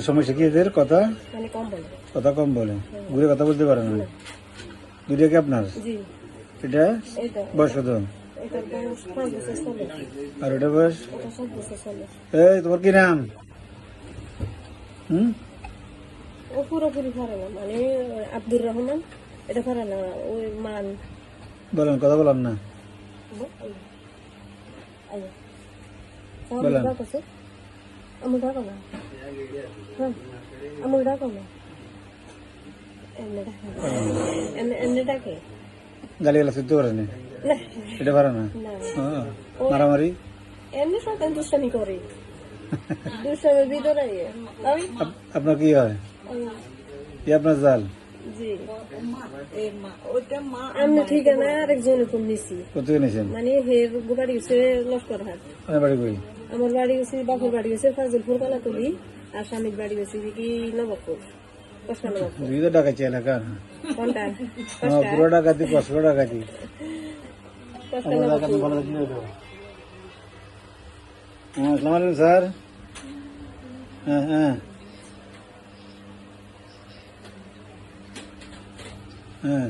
সমস্যা কি এদের কথা মানে কম বলে। কথা কম বলে, ঘুরে কথা বলতে পারে না। দুইটা কি আপনার? জি। এটা এটা বয়স কত? এটার বয়স 5 বছর চলে। আর এটা বয়স? এটা 7 বছর চলে। এই তোমার কি নাম? ও পুরোপুরি পারে না, মানে আব্দুর রহমান। এটা পারে না, ওই মান বলেন, কথা বলাম না বলেন। আমার ডাকো না, হ্যাঁ আমার ডাকো না, এমনি ডাকে। গালি গালা শুনতে পারে না, না এটা পারে না। না, মারামারি এমনি সন্তান দুষ্টামি করে, দুষ্টামির ভিতরে। আপনার কি হয়? কি আপনার জাল? জি, আমি ঠিকানা আরেকজনের ফোন নিছি। কোথেকে নিয়েছেন? মানে হের বাড়ি হচ্ছে লস্করহাট। আমার বাড়ি কই? আমার বাড়ি হচ্ছে, বাপের বাড়ি হচ্ছে ফাজিলপুর কালাতলি, আর স্বামীর বাড়ি হচ্ছে কি নবাবপুর, কসবা নবাবপুর। দুই তো ডাকাতি এলাকা, কোনটা? পুরো ডাকাতি, কসবা ডাকাতি। কসবা নবাবপুর। আসসালামু আলাইকুম স্যার। হ্যাঁ হ্যাঁ হ্যাঁ,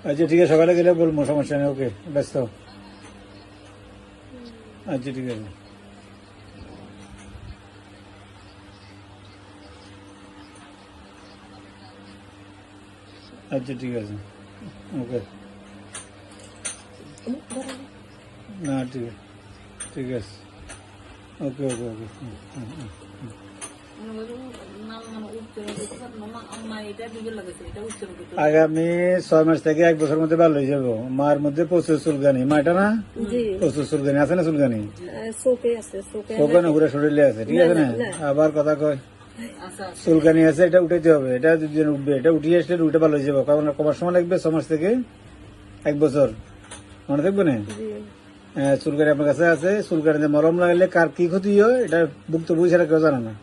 আচ্ছা ঠিক আছে, সকালে গেলে বলবো, সমস্যা নেই। ওকে, ব্যস্ত। আচ্ছা ঠিক আছে। আচ্ছা ঠিক আছে, ওকে। না ঠিক আছে, ঠিক আছে, ওকে ওকে ওকে। আগামী 6 মাস থেকে 1 বছর মধ্যে ভালো হয়ে যাবো। মার মধ্যে প্রচুর চুলকানি, মা এটা না প্রচুর চুলকানি আছে না? চুলকানি চোখে না, ঘুরে শরীরে আছে, ঠিক আছে না? আবার কথা কয় চুলকানি আছে, এটা উঠাইতে হবে। এটা যদি উঠবে, এটা উঠিয়ে আসলে উঠে ভালো হয়ে যাবো। কারণ কমার সময় লাগবে 6 মাস থেকে 1 বছর, মনে থাকবে না? চুলকানি আপনার কাছে আছে, চুলকানিতে মলম লাগালে কার কি ক্ষতি হয় এটা ভুক্ত বুঝে কেউ জানে না।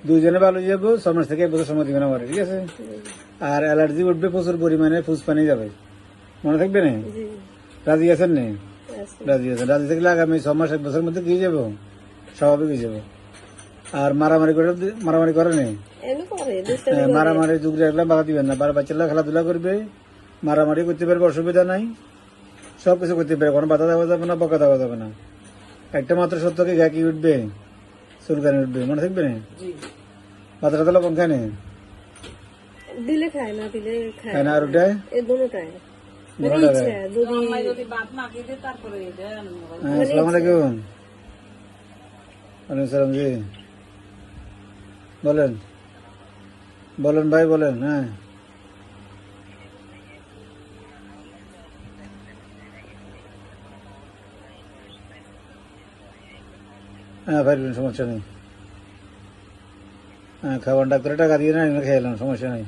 দুইজনে ভালো হয়ে যাবো, 6 মাস থেকে 1 বছর সময় দিবেন আমার, ঠিক আছে? আর অ্যালার্জি উঠবে প্রচুর পরিমাণে, ফুসপানি যাবে, মনে থাকবে না? রাজি আছেন না? রাজি আছেন। রাজি থাকলে আগামী 6 মাস 1 বছরের মধ্যে কি হয়ে যাবো, স্বাভাবিক হয়ে যাবো। আর মারামারি করে, মারামারি করে নেই, মারামারি যুগ রাখলে বাধা দিবেন না। বাচ্চারা খেলাধুলা করবে, মারামারি করতে পারবে, অসুবিধা নাই, সবকিছু করতে পারবে, কোনো বাধা দেওয়া যাবে না, বকা দেওয়া যাবে না। একটা মাত্র সত্য কি গায়ে কি উঠবে, চুলকানি উঠবে, মনে থাকবে না? বাচ্চা টাতা লবণ খায় না, দিলে খায় না, দিলে খায় না। আর ওটাই আসসালামু আলাইকুম। ওয়ালাইকুম সালাম। জি বলেন, বলেন ভাই বলেন। হ্যাঁ হ্যাঁ পারবেন, সমস্যা নেই। হ্যাঁ খাবার ডাক্তারে টাকা দিয়ে না, খেয়ে এলাম, সমস্যা নেই।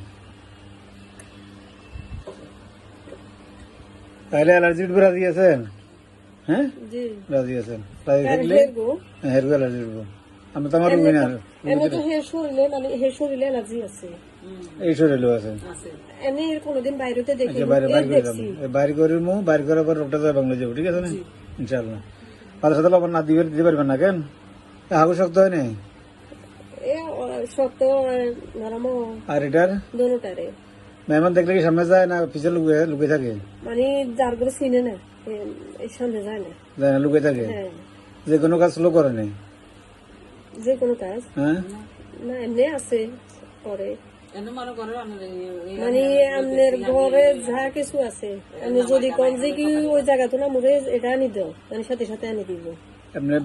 তাহলে অ্যালার্জি উঠবে, রাজি আছেন? হ্যাঁ রাজি আছেন? রাজি থাকলে হেরগো অ্যালার্জি উঠবো। আমি তো আমার রুমি না, এই শরীরেও আছে। বাইরে করে বাইরে করার পর রোগটা যায় বাংলা যাবো, ঠিক আছে না? ইনশাল্লাহ। ভালো সাথে লবণ না দিতে পারবেন না কেন? হাগু শক্ত হয় না? আর এটার মেহমান দেখলে কি সামনে যায় না পিছিয়ে লুকিয়ে থাকে? মানে যার করে চিনে না, সামনে যায় না, যায় না, লুকিয়ে থাকে। যে কোনো কাজ স্লো করে নেই, যে কোনো কাজ। হ্যাঁ না, এমনি আছে করে, মানে আপনার ঘরে যা কিছু আছে, আপনি যদি কম যে কি ওই জায়গা তো না মুড়ে এটা আনি দাও, মানে সাথে সাথে আনি দিব। আপনার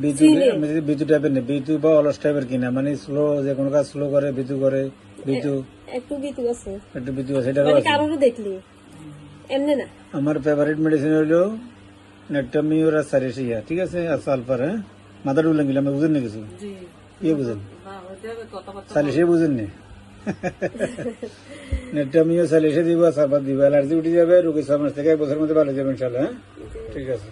বিতু টাইপের নেই, বিতু বা অলস টাইপের কিনা, মানে স্লো, যে কোনো কাজ স্লো করে, বিতু করে। বিতু একটু বিতু আছে, একটু বিতু আছে, এটা কারোর দেখলি এমনি না। আমার ফেভারিট মেডিসিন হইলো নেট্টামিউর আর সারিসিয়া, ঠিক আছে? আর সালফার। হ্যাঁ মাথা ডুবলেন গেলে, আমি বুঝেন না কিছু? কি বুঝেন? সালিসিয়া বুঝেন নি? নেট্টামিউ সালিসিয়া দিব, আর সালফার দিব, অ্যালার্জি উঠে যাবে, রোগী 6 মাস থেকে 1 বছরের মধ্যে ভালো যাবে ইনশাল্লাহ। হ্যাঁ ঠিক আছে।